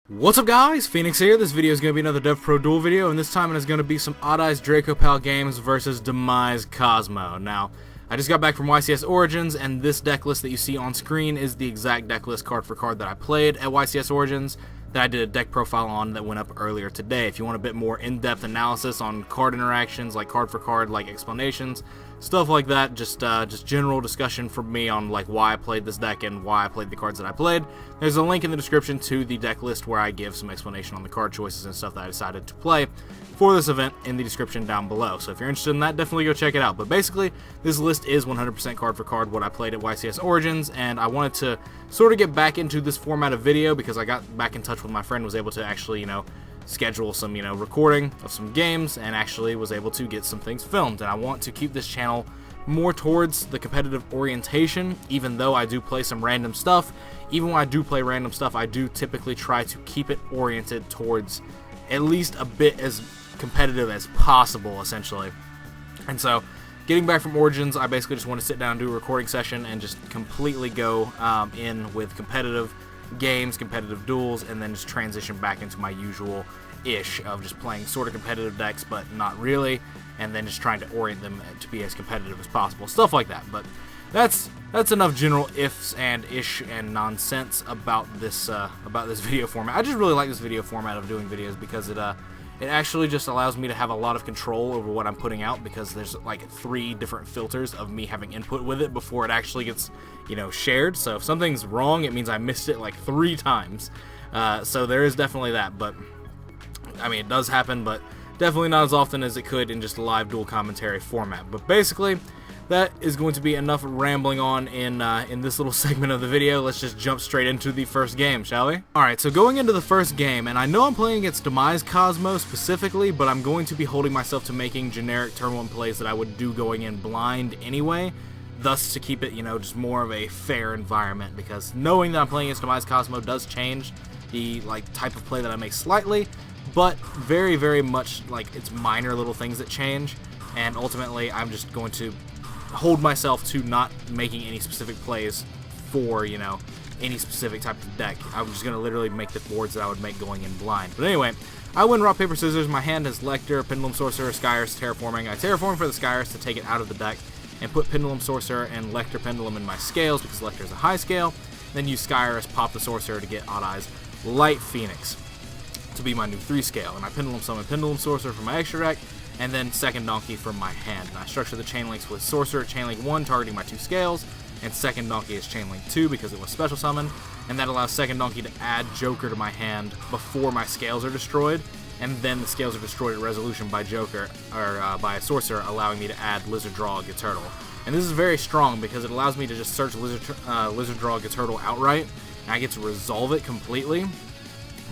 What's up guys, Phoenix here. This video is going to be another DevPro Duel video, and this time it is going to be some Odd Eyes Draco-Pal games versus Demise Kozmo. Now, I just got back from YCS Origins, and this deck list that you see on screen is the exact deck list card for card that I played at YCS Origins that I did a deck profile on that went up earlier today. If you want a bit more in-depth analysis on card interactions, like card for card, like explanations, stuff like that, just general discussion from me on like why I played this deck and why I played the cards that I played. There's a link in the description to the deck list where I give some explanation on the card choices and stuff that I decided to play for this event in the description down below. So if you're interested in that, definitely go check it out. But basically, this list is 100% card for card what I played at YCS Origins, and I wanted to sort of get back into this format of video because I got back in touch with my friend, was able to actually, schedule some, recording of some games, and actually was able to get some things filmed. And I want to keep this channel more towards the competitive orientation, even though I do play some random stuff. Even when I do play random stuff, I do typically try to keep it oriented towards at least a bit as competitive as possible, essentially. And so, getting back from Origins, I basically just want to sit down and do a recording session and just completely go in with competitive games, competitive duels, and then just transition back into my usual-ish of just playing sort of competitive decks, but not really, and then just trying to orient them to be as competitive as possible, stuff like that. But that's enough general ifs and ish and nonsense about this video format. I just really like this video format of doing videos because it actually just allows me to have a lot of control over what I'm putting out, because there's like 3 different filters of me having input with it before it actually gets, shared. So if something's wrong, it means I missed it like 3 times. So there is definitely that, but I mean, it does happen, but definitely not as often as it could in just a live duel commentary format. But basically, that is going to be enough rambling on in this little segment of the video. Let's just jump straight into the first game, shall we? Alright, so going into the first game, and I know I'm playing against Demise Kozmo specifically, but I'm going to be holding myself to making generic turn 1 plays that I would do going in blind anyway, thus to keep it, just more of a fair environment, because knowing that I'm playing against Demise Kozmo does change the type of play that I make slightly, but very, very much it's minor little things that change, and ultimately I'm just going to hold myself to not making any specific plays for, any specific type of deck. I'm just going to literally make the boards that I would make going in blind. But anyway, I win rock, paper, scissors. My hand has Lecter, Pendulum Sorcerer, Skyris, Terraforming. I terraform for the Skyris to take it out of the deck and put Pendulum Sorcerer and Lecter Pendulum in my scales because Lecter is a high scale. Then use Skyris, pop the Sorcerer to get Odd Eyes Light Phoenix to be my new 3 scale. And I Pendulum Summon Pendulum Sorcerer from my extra deck, and then second Donkey from my hand. And I structure the chain links with Sorcerer, Chain Link 1 targeting my 2 scales, and second Donkey is Chain Link 2 because it was special summon, and that allows second Donkey to add Joker to my hand before my scales are destroyed, and then the scales are destroyed at resolution by Joker, or by a Sorcerer, allowing me to add Lizard Draw Turtle. And this is very strong because it allows me to just search Lizard Draw Turtle outright, and I get to resolve it completely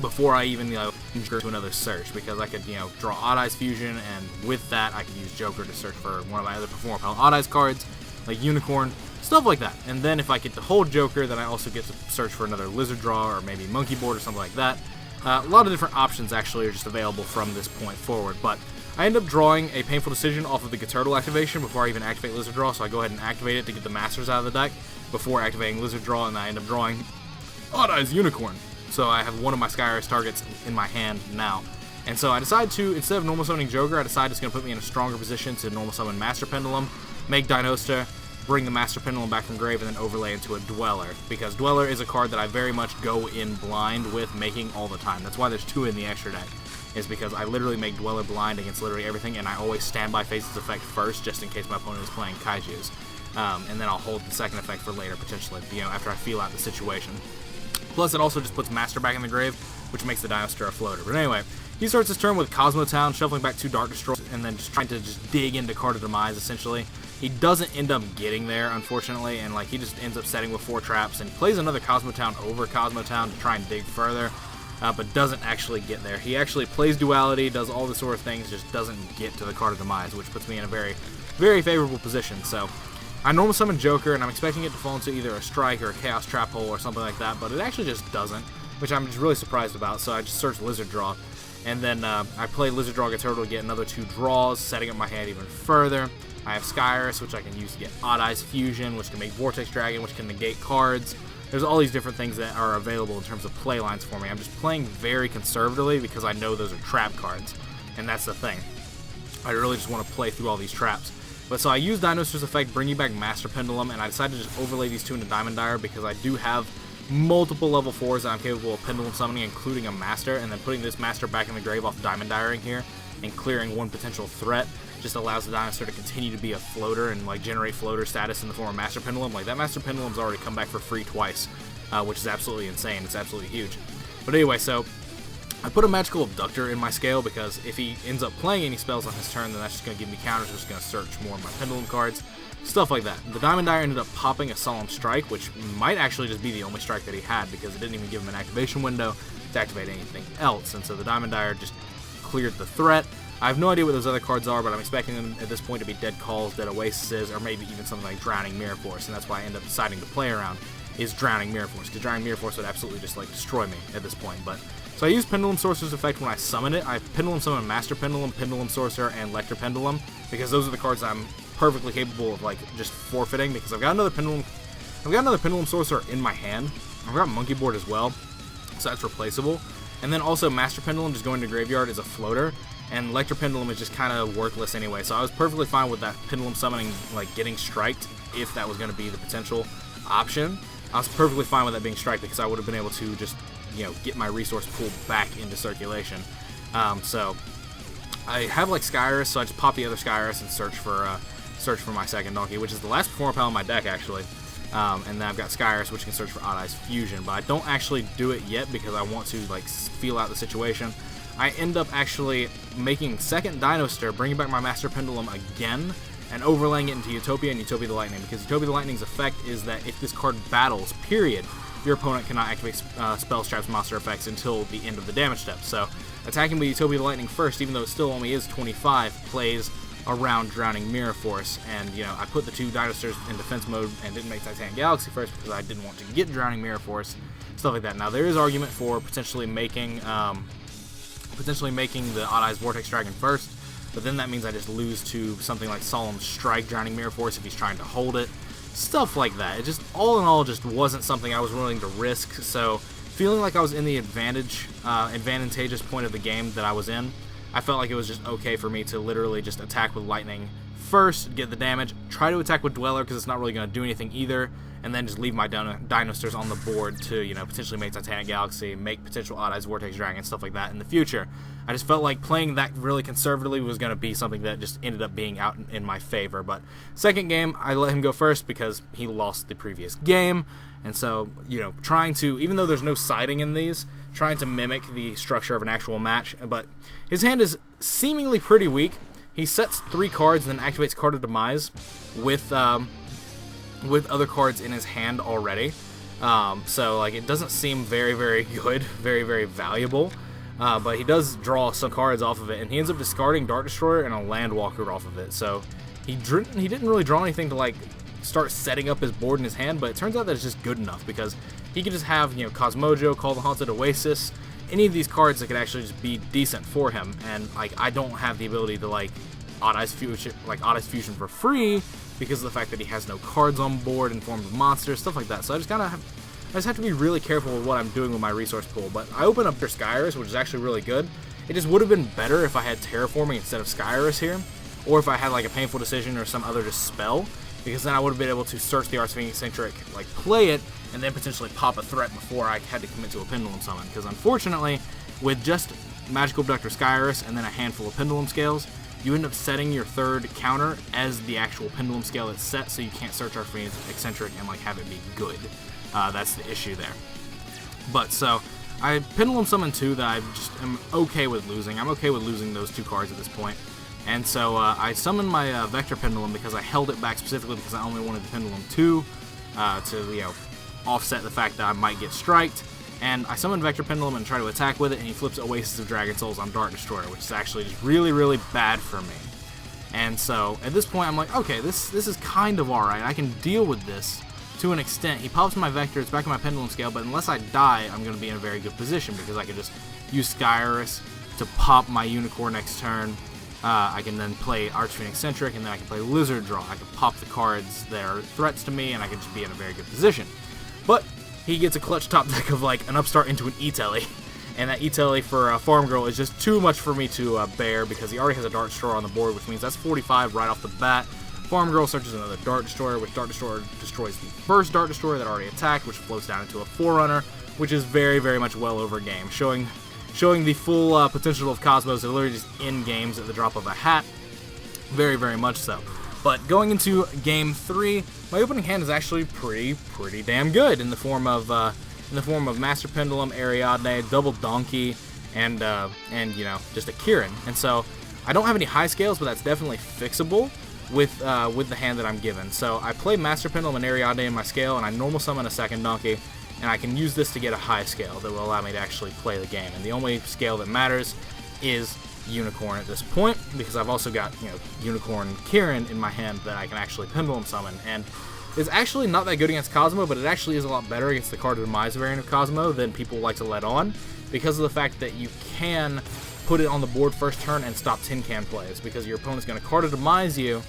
before I even go to another search, because I could draw Odd Eyes Fusion, and with that I could use Joker to search for one of my other Performer Pal Odd Eyes cards like Unicorn, stuff like that. And then if I get to hold Joker, then I also get to search for another Lizard Draw or maybe Monkey Board or something like that. A lot of different options actually are just available from this point forward, but I end up drawing a Painful Decision off of the Turtle activation before I even activate Lizard Draw, so I go ahead and activate it to get the Masters out of the deck before activating Lizard Draw, and I end up drawing Odd Eyes Unicorn. So I have one of my Skyris targets in my hand now. And so I decide to, instead of normal summoning Joker, I decide it's going to put me in a stronger position to normal summon Master Pendulum, make Dinosta, bring the Master Pendulum back from grave, and then overlay into a Dweller. Because Dweller is a card that I very much go in blind with making all the time. That's why there's 2 in the extra deck, is because I literally make Dweller blind against literally everything, and I always stand by Face's effect first, just in case my opponent is playing Kaijus. And then I'll hold the second effect for later, potentially, after I feel out the situation. Plus, it also just puts Master back in the grave, which makes the Dinosaur a floater. But anyway, he starts his turn with Kozmo Town, shuffling back 2 Dark Destroyers, and then just trying to dig into Card of Demise, essentially. He doesn't end up getting there, unfortunately, and he just ends up setting with 4 traps, and plays another Kozmo Town over Kozmo Town to try and dig further, but doesn't actually get there. He actually plays Duality, does all this sort of things, just doesn't get to the Card of Demise, which puts me in a very, very favorable position. So I normal summon Joker, and I'm expecting it to fall into either a Strike or a Chaos Trap Hole or something like that, but it actually just doesn't, which I'm just really surprised about, so I just search Lizard Draw. And then I play Lizard Draw Turtle to get another 2 draws, setting up my hand even further. I have Skyris, which I can use to get Odd Eyes Fusion, which can make Vortex Dragon, which can negate cards. there's all these different things that are available in terms of play lines for me. I'm just playing very conservatively because I know those are trap cards, and that's the thing. I really just want to play through all these traps. But so I use Dinosaur's Effect, bringing back Master Pendulum, and I decided to just overlay these two into Diamond Dire because I do have multiple level 4s that I'm capable of Pendulum summoning, including a Master, and then putting this Master back in the grave off Diamond Diring here and clearing one potential threat just allows the Dinosaur to continue to be a floater and like generate floater status in the form of Master Pendulum. Like that Master Pendulum's already come back for free twice, which is absolutely insane. It's absolutely huge. But anyway, so I put a Magical Abductor in my scale because if he ends up playing any spells on his turn, then that's just going to give me counters, which is going to search more of my Pendulum cards. Stuff like that. The Diamond Dire ended up popping a Solemn Strike, which might actually just be the only strike that he had because it didn't even give him an activation window to activate anything else. And so the Diamond Dire just cleared the threat. I have no idea what those other cards are, but I'm expecting them at this point to be Dead Calls, Dead Oases, or maybe even something like Drowning Mirror Force, and that's why I end up deciding to play around is Drowning Mirror Force, because Drowning Mirror Force would absolutely just like destroy me at this point. But so I use Pendulum Sorcerer's Effect when I summon it. I Pendulum Summon Master Pendulum, Pendulum Sorcerer, and Lecter Pendulum, because those are the cards I'm perfectly capable of like just forfeiting, because I've got another Pendulum Sorcerer in my hand. I've got Monkey Board as well, so that's replaceable. And then also Master Pendulum just going to Graveyard is a floater, and Lecter Pendulum is just kind of worthless anyway, so I was perfectly fine with that Pendulum summoning, like, getting striked, if that was going to be the potential option. I was perfectly fine with that being striked, because I would have been able to just, you know, get my resource pool back into circulation. So, I have, like, Skyrus, so I just pop the other Skyrus and search for my second donkey, which is the last Performapal in my deck, actually. And then I've got Skyrus, which can search for Odd Eyes Fusion, but I don't actually do it yet, because I want to, like, feel out the situation. I end up actually making second Dino Stir, bringing back my Master Pendulum again, and overlaying it into Utopia and Utopia the Lightning, because Utopia the Lightning's effect is that if this card battles, period, your opponent cannot activate spells, traps, monster effects until the end of the damage step. So attacking with Utopia the Lightning first, even though it still only is 25, plays around Drowning Mirror Force, and you know, I put the two Dino Stirs in defense mode and didn't make Titanic Galaxy first because I didn't want to get Drowning Mirror Force, stuff like that. Now there is argument for potentially making the Odd Eyes Vortex Dragon first, but then that means I just lose to something like Solemn Strike Drowning Mirror Force if he's trying to hold it. Stuff like that. It just, all in all, just wasn't something I was willing to risk, so feeling like I was in the advantageous point of the game that I was in, I felt like it was just okay for me to literally just attack with Lightning first, get the damage, try to attack with Dweller because it's not really going to do anything either, and then just leave my Dino Stirs on the board to, you know, potentially make Titanic Galaxy, make potential Odd Eyes Vortex Dragon, stuff like that in the future. I just felt like playing that really conservatively was going to be something that just ended up being out in my favor. But second game, I let him go first because he lost the previous game, and so, you know, trying to, even though there's no siding in these, trying to mimic the structure of an actual match, but his hand is seemingly pretty weak. He sets 3 cards and then activates Card of Demise with other cards in his hand already. So like, it doesn't seem very, very good, very, very valuable. But he does draw some cards off of it, and he ends up discarding Dark Destroyer and a Landwalker off of it. So he didn't really draw anything to like start setting up his board in his hand, but it turns out that it's just good enough because he could just have, you know, Kozmojo, Call the Haunted Oasis, any of these cards that could actually just be decent for him. And like, I don't have the ability to like Odd Eyes Fusion for free because of the fact that he has no cards on board in form of monsters, stuff like that. So I just have to be really careful with what I'm doing with my resource pool. But I open up their Skyrus, which is actually really good. It just would have been better if I had Terraforming instead of Skyrus here, or if I had like a Painful Decision or some other just spell, because then I would have been able to search the Arts of Eccentric, like play it, and then potentially pop a threat before I had to commit to a Pendulum Summon. Because unfortunately, with just Magical Abductor Skyrus and then a handful of Pendulum Scales, you end up setting your third counter as the actual Pendulum Scale that's set, so you can't search Arts of Eccentric and like have it be good. That's the issue there. But so I Pendulum Summon 2 that I just am okay with losing. I'm okay with losing those 2 cards at this point. And so I summoned my Vector Pendulum because I held it back specifically because I only wanted the Pendulum 2 to, you know, offset the fact that I might get striked. And I summoned Vector Pendulum and try to attack with it, and he flips Oasis of Dragon Souls on Dark Destroyer, which is actually just really, really bad for me. And so at this point I'm like, okay, this is kind of alright. I can deal with this to an extent. He pops my Vector, it's back in my Pendulum Scale, but unless I die, I'm going to be in a very good position because I can just use Skyrus to pop my Unicorn next turn. I can then play Archfiend Eccentric, and then I can play Lizard Draw. I can pop the cards that are threats to me, and I can just be in a very good position. But he gets a clutch top deck of like an upstart into an E-Telly. And that E-Telly for Farm Girl is just too much for me to bear because he already has a Dart Destroyer on the board, which means that's 45 right off the bat. Farm Girl searches another Dart Destroyer, which Dart Destroyer destroys the first Dart Destroyer that already attacked, which floats down into a Forerunner, which is very, very much well over game, showing the full potential of Kozmo to literally just end games at the drop of a hat. Very, very much so. But going into Game 3, my opening hand is actually pretty damn good in the form of Master Pendulum, Ariadne, Double Donkey, and you know, just a Kieran. And so I don't have any high scales, but that's definitely fixable with the hand that I'm given. So I play Master Pendulum and Ariadne in my scale, and I normal summon a second Donkey, and I can use this to get a high scale that will allow me to actually play the game. And the only scale that matters is Unicorn at this point, because I've also got, you know, Unicorn Kieran in my hand that I can actually Pendulum summon. And it's actually not that good against Kozmo, but it actually is a lot better against the Card of Demise variant of Kozmo than people like to let on, because of the fact that you can put it on the board first turn and stop Tin Can plays, because your opponent's going to Card of Demise you,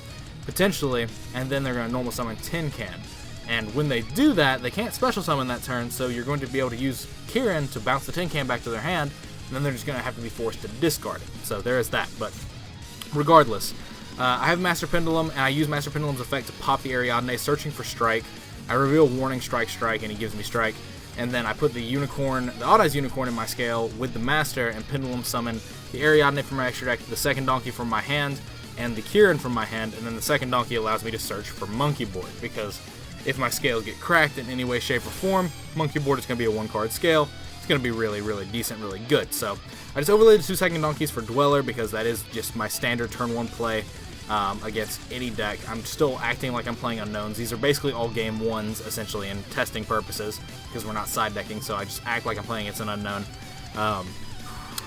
potentially, and then they're going to normal summon Tin Can. And when they do that, they can't special summon that turn, so you're going to be able to use Kieran to bounce the Tin Can back to their hand, and then they're just going to have to be forced to discard it. So there is that, but regardless, I have Master Pendulum, and I use Master Pendulum's effect to pop the Ariadne, searching for Strike. I reveal Warning, Strike, Strike, and he gives me Strike. And then I put the Unicorn, the Odd Eyes Unicorn in my scale with the Master, and Pendulum summon the Ariadne from my extra deck, the second Donkey from my hand, and the Kieran from my hand, and then the second Donkey allows me to search for Monkey Board, because if my scales get cracked in any way, shape, or form, Monkey Board is going to be a one-card scale. It's going to be really, really decent, really good. So I just overlaid the 2 second Donkeys for Dweller, because that is just my standard turn 1 play against any deck. I'm still acting like I'm playing unknowns. These are basically all game 1s, essentially, in testing purposes, because we're not side decking, so I just act like I'm playing against an unknown.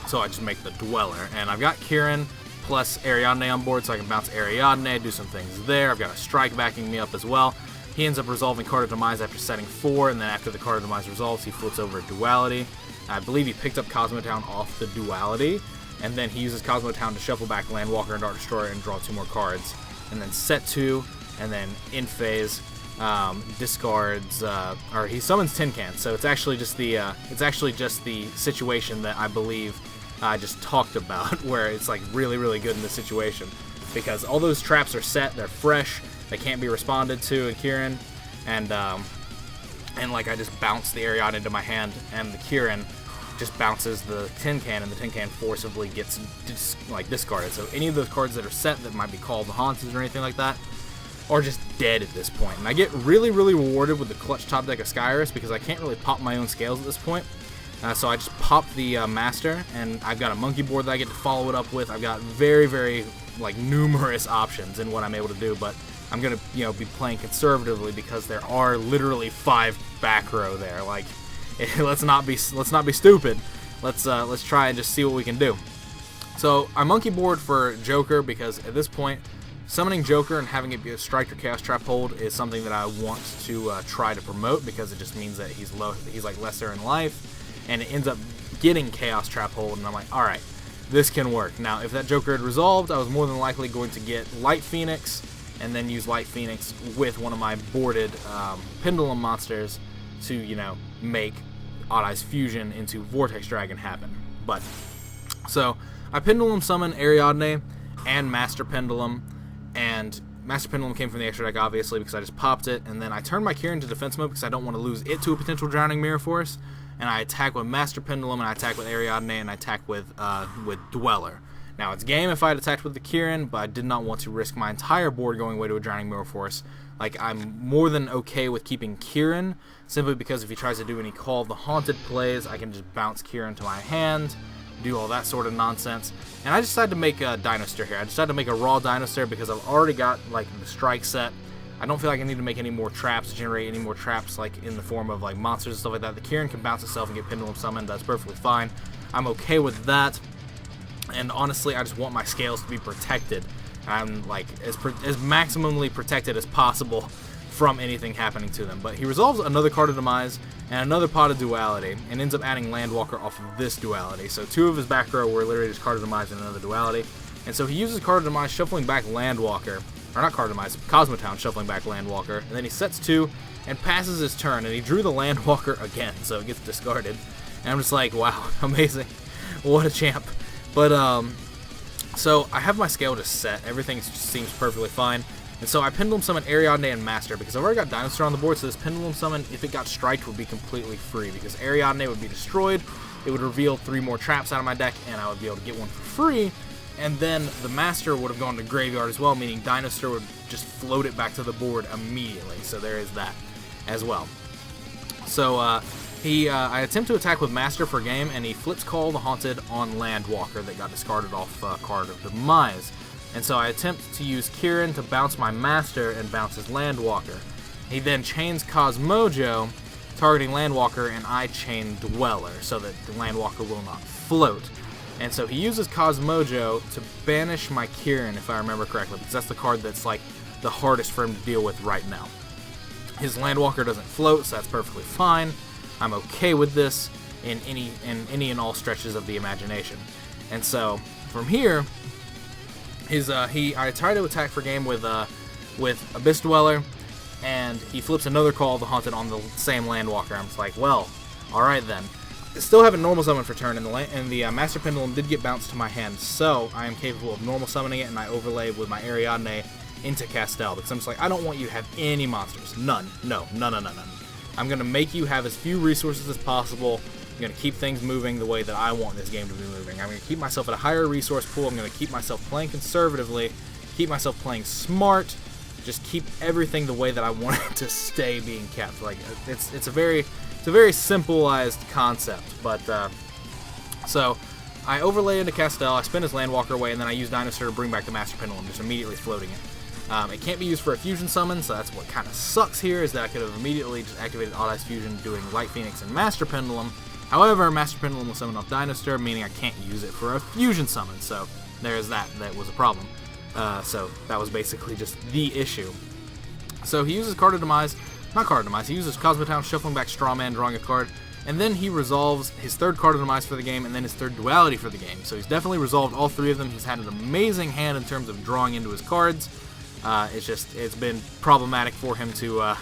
So I just make the Dweller. And I've got Kieran plus Ariadne on board, so I can bounce Ariadne, do some things there. I've got a Strike backing me up as well. He ends up resolving Card of Demise after setting 4, and then after the Card of Demise resolves, he flips over a Duality. I believe he picked up Cosmotown off the Duality, and then he uses Cosmotown to shuffle back Landwalker and Dart Destroyer and draw 2 more cards. And then set 2, and then in phase, discards, or he summons Tin Can. So it's actually just the situation that I believe I just talked about, where it's like really, really good in this situation, because all those traps are set, they're fresh. They can't be responded to in Kieran, and like I just bounce the Ariadne into my hand, and the Kieran just bounces the Tin Can, and the Tin Can forcibly gets discarded. So any of those cards that are set that might be called the Haunted or anything like that are just dead at this point. And I get really, really rewarded with the clutch top deck of Skyrus, because I can't really pop my own scales at this point. So I just pop the Master, and I've got a Monkey Board that I get to follow it up with. I've got very, very numerous options in what I'm able to do, but I'm gonna, be playing conservatively, because there are literally 5 back row there. Like, let's not be stupid. Let's try and just see what we can do. So I Monkey Board for Joker, because at this point, summoning Joker and having it be a Strike or Chaos Trap hold is something that I want to try to promote, because it just means that he's like lesser in life, and it ends up getting Chaos Trap hold, and I'm like, all right, this can work. Now, if that Joker had resolved, I was more than likely going to get Light Phoenix, and then use Light Phoenix with one of my boarded Pendulum monsters to, make Odd Eyes Fusion into Vortex Dragon happen. But, so, I Pendulum summon Ariadne and Master Pendulum, and Master Pendulum came from the extra deck, obviously, because I just popped it, and then I turn my Kieran to defense mode, because I don't want to lose it to a potential Drowning Mirror Force, and I attack with Master Pendulum, and I attack with Ariadne, and I attack with Dweller. Now, it's game if I had attacked with the Kieran, but I did not want to risk my entire board going away to a Drowning Mirror Force. Like, I'm more than okay with keeping Kieran, simply because if he tries to do any Call of the Haunted plays, I can just bounce Kieran to my hand, do all that sort of nonsense. And I decided to make a Dinosaur here. I decided to make a raw Dinosaur because I've already got, the Strike set. I don't feel like I need to make any more traps, generate any more traps, in the form of, monsters and stuff like that. The Kieran can bounce itself and get Pendulum summoned. That's perfectly fine. I'm okay with that. And honestly, I just want my scales to be protected. I'm as maximally protected as possible from anything happening to them. But he resolves another Card of Demise and another Pot of Duality, and ends up adding Landwalker off of this Duality. So 2 of his back row were literally just Card of Demise and another Duality. And so he uses Card of Demise, shuffling back Landwalker, or not card Demise, Kozmo Town, shuffling back Landwalker, and then he sets 2 and passes his turn, and he drew the Landwalker again, so it gets discarded. And I'm just like, wow, amazing, what a champ. But so I have my scale just set, everything just seems perfectly fine, and so I Pendulum Summon Ariadne and Master, because I've already got Dinosaur on the board, so this Pendulum Summon, if it got striked, would be completely free, because Ariadne would be destroyed, it would reveal 3 more traps out of my deck, and I would be able to get one for free, and then the Master would have gone to Graveyard as well, meaning Dinosaur would just float it back to the board immediately, so there is that as well. So I attempt to attack with Master for game, and he flips Call the Haunted on Landwalker that got discarded off card of Demise. And so I attempt to use Kieran to bounce my Master and bounce his Landwalker. He then chains Cosmojo, targeting Landwalker, and I chain Dweller so that the Landwalker will not float. And so he uses Cosmojo to banish my Kieran, if I remember correctly, because that's the card that's like the hardest for him to deal with right now. His Landwalker doesn't float, so that's perfectly fine. I'm okay with this in any and all stretches of the imagination. And so from here, I try to attack for game with Abyss Dweller, and he flips another Call of the Haunted on the same Landwalker. I'm just like, well, all right then. I still have a normal summon for turn, and the Master Pendulum did get bounced to my hand, so I am capable of normal summoning it, and I overlay with my Ariadne into Castel, because I'm just like, I don't want you to have any monsters. None. No, none. I'm going to make you have as few resources as possible. I'm going to keep things moving the way that I want this game to be moving. I'm going to keep myself at a higher resource pool. I'm going to keep myself playing conservatively, keep myself playing smart, just keep everything the way that I want it to stay being kept. Like, it's a very simplified concept, but so I overlay into Castel, I spin his Landwalker away, and then I use Dinosaur to bring back the Master Pendulum, just immediately floating it. It can't be used for a fusion summon, so that's what kind of sucks here, is that I could have immediately just activated Odd Eyes Fusion doing Light Phoenix and Master Pendulum. However, Master Pendulum will summon off Dinosaur, meaning I can't use it for a fusion summon, so there's that. That was a problem. So that was basically just the issue. So he uses Card of Demise, not Card of Demise, he uses Kozmo Town, shuffling back Strawman, drawing a card, and then he resolves his 3rd Card of Demise for the game, and then his 3rd Duality for the game. So he's definitely resolved all 3 of them. He's had an amazing hand in terms of drawing into his cards. It's been problematic for him to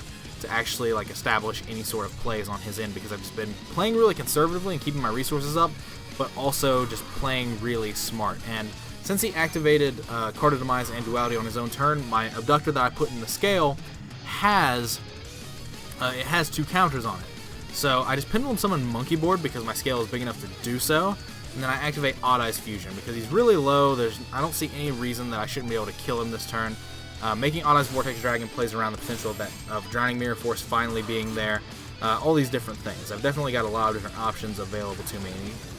actually like establish any sort of plays on his end, because I've just been playing really conservatively and keeping my resources up, but also just playing really smart. And since he activated Card of Demise and Duality on his own turn, my Abductor that I put in the scale has 2 counters on it. So I just Pendulum Summon Monkey Board because my scale is big enough to do so, and then I activate Odd Eyes Fusion because he's really low. I don't see any reason that I shouldn't be able to kill him this turn. Making Odd Eyes Vortex Dragon plays around the potential of Drowning Mirror Force finally being there. All these different things. I've definitely got a lot of different options available to me.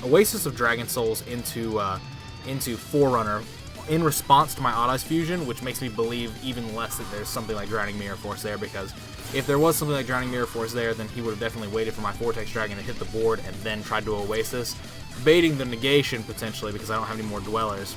Oasis of Dragon Souls into Forerunner in response to my Odd Eyes Fusion, which makes me believe even less that there's something like Drowning Mirror Force there, because if there was something like Drowning Mirror Force there, then he would have definitely waited for my Vortex Dragon to hit the board and then tried to Oasis, baiting the negation potentially because I don't have any more Dwellers,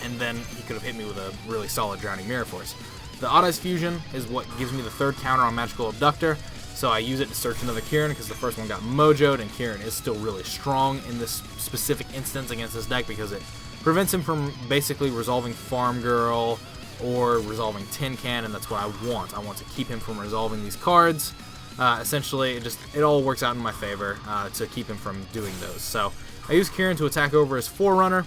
and then he could have hit me with a really solid Drowning Mirror Force. The Odd Eyes Fusion is what gives me the 3rd counter on Magical Abductor, so I use it to search another Kieran because the first one got mojoed, and Kieran is still really strong in this specific instance against this deck because it prevents him from basically resolving Farm Girl or resolving Tin Can, and that's what I want. I want to keep him from resolving these cards. Essentially, it all works out in my favor to keep him from doing those. So I use Kieran to attack over his Forerunner,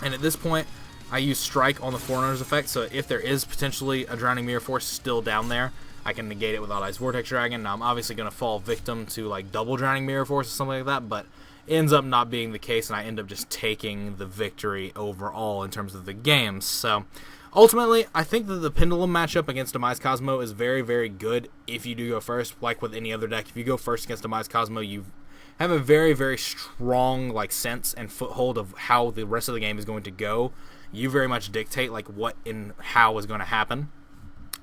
and at this point, I use Strike on the Forerunner's effect, so if there is potentially a Drowning Mirror Force still down there, I can negate it with Odd Eyes Vortex Dragon. Now, I'm obviously going to fall victim to like double Drowning Mirror Force or something like that, but it ends up not being the case, and I end up just taking the victory overall in terms of the games. So ultimately, I think that the Pendulum matchup against Demise Kozmo is very, very good if you do go first, like with any other deck. If you go first against Demise Kozmo, you have a very, very strong like sense and foothold of how the rest of the game is going to go. You very much dictate like what and how is going to happen.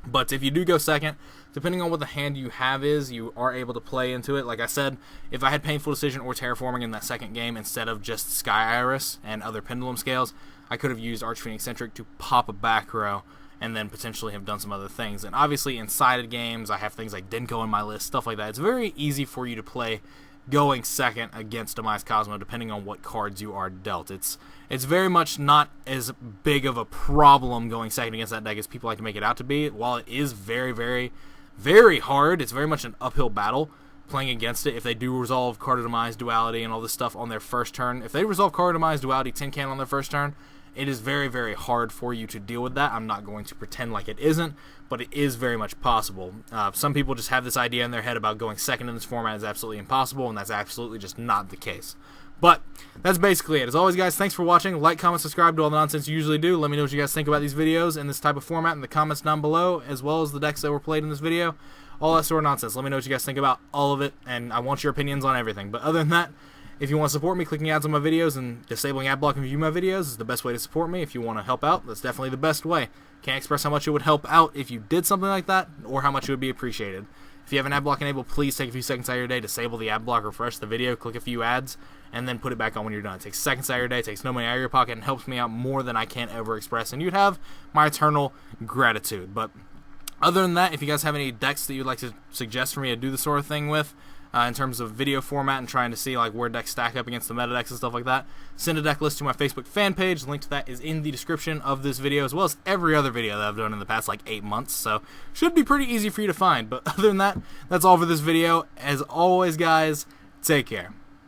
But if you do go second, depending on what the hand you have is, you are able to play into it. Like I said, if I had Painful Decision or Terraforming in that second game instead of just Sky Iris and other Pendulum Scales, I could have used Archfiend Eccentric to pop a back row and then potentially have done some other things. And obviously in sided games, I have things like Denko in my list, stuff like that. It's very easy for you to play going second against Demise Kozmo, depending on what cards you are dealt. It's very much not as big of a problem going second against that deck as people like to make it out to be. While it is very, very, very hard, it's very much an uphill battle playing against it. If they do resolve Card of Demise, Duality, and all this stuff on their first turn, if they resolve Card of Demise, Duality, Tin Can on their first turn, it is very, very hard for you to deal with that. I'm not going to pretend like it isn't, but it is very much possible. Some people just have this idea in their head about going second in this format is absolutely impossible, and that's absolutely just not the case. But that's basically it. As always, guys, thanks for watching. Like, comment, subscribe to all the nonsense you usually do. Let me know what you guys think about these videos in this type of format in the comments down below, as well as the decks that were played in this video. All that sort of nonsense. Let me know what you guys think about all of it, and I want your opinions on everything. But other than that, if you want to support me, clicking ads on my videos and disabling ad block and view my videos is the best way to support me. If you want to help out, that's definitely the best way. Can't express how much it would help out if you did something like that, or how much it would be appreciated. If you have an ad block enabled, please take a few seconds out of your day, disable the ad block, refresh the video, click a few ads, and then put it back on when you're done. It takes seconds out of your day, takes no money out of your pocket, and helps me out more than I can ever express, and you'd have my eternal gratitude. But other than that, if you guys have any decks that you'd like to suggest for me to do this sort of thing with, in terms of video format and trying to see like where decks stack up against the meta decks and stuff like that, send a deck list to my Facebook fan page. The link to that is in the description of this video, as well as every other video that I've done in the past like 8 months, so should be pretty easy for you to find. But other than that, that's all for this video. As always, guys, take care.